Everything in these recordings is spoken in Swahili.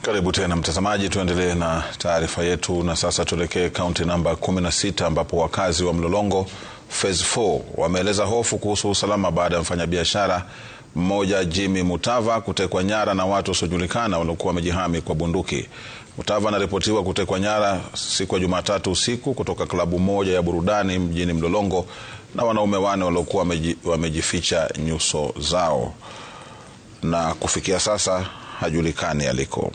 Karibu tena mtazamaji, tuendelee na taarifa yetu na sasa tuelekee kaunti namba 16 ambapo wakazi wa Mlolongo Phase 4 wameeleza hofu kuhusu usalama baada ya mfanyabiashara mmoja Jimmy Mutava kutekwa nyara na watu wasiojulikana waliokuwa wamejihami kwa bunduki. Mutava anaripotiwa kutekwa nyara siku ya Jumatatu usiku kutoka klabu moja ya burudani mjini Mlolongo na wanaume wane waliokuwa wamejificha nyuso zao, na kufikia sasa hajulikani aliko.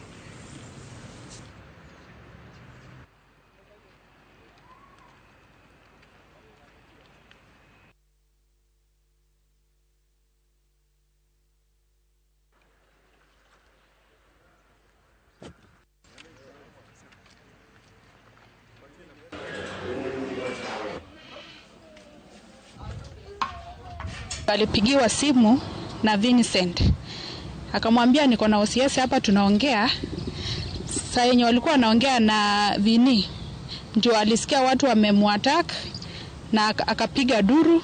Alipigiwa simu na Vincent. Akamwambia niko na OCS hapa tunaongea. Sasa yenye walikuwa wanaongea na Vini ndio alisikia watu wamemuattack na akapiga duru.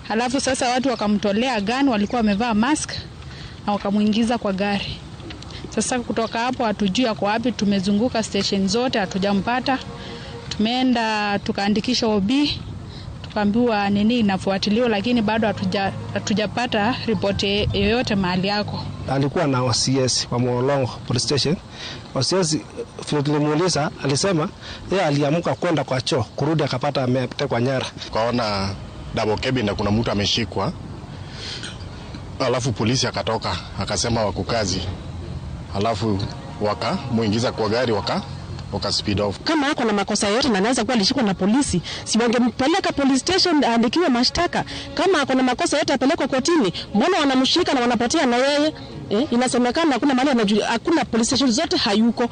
Halafu sasa watu wakamtolea gun, walikuwa wamevaa mask na wakamuingiza kwa gari. Sasa kutoka hapo hatujui ako wapi, tumezunguka station zote hatujampata. Tumeenda tukaandikisha OB. Tukaambiwa nini inafuatiliwa, lakini bado hatujapata ripoti yoyote mahali yako. Alikuwa na OCS wa Mlolongo Police Station. OCS tulimuuliza, alisema yeye aliamka kwenda kwa choo, kurudi akapata ametekwa nyara. Kaona double cabin na kuna mtu ameshikwa. Alafu polisi akatoka akasema wako kazi. Alafu muingiza kwa gari waka speed off. Kama hako na makosa yote na anaweza kuwa alishikwa na polisi, si wangempeleka police station aandikiwe mashtaka. Kama hako na makosa yote apelekwe kotini, mbona wanamshika na wanapatia na yeye? Inasemekana hakuna mahali hakuna police station zote hayuko.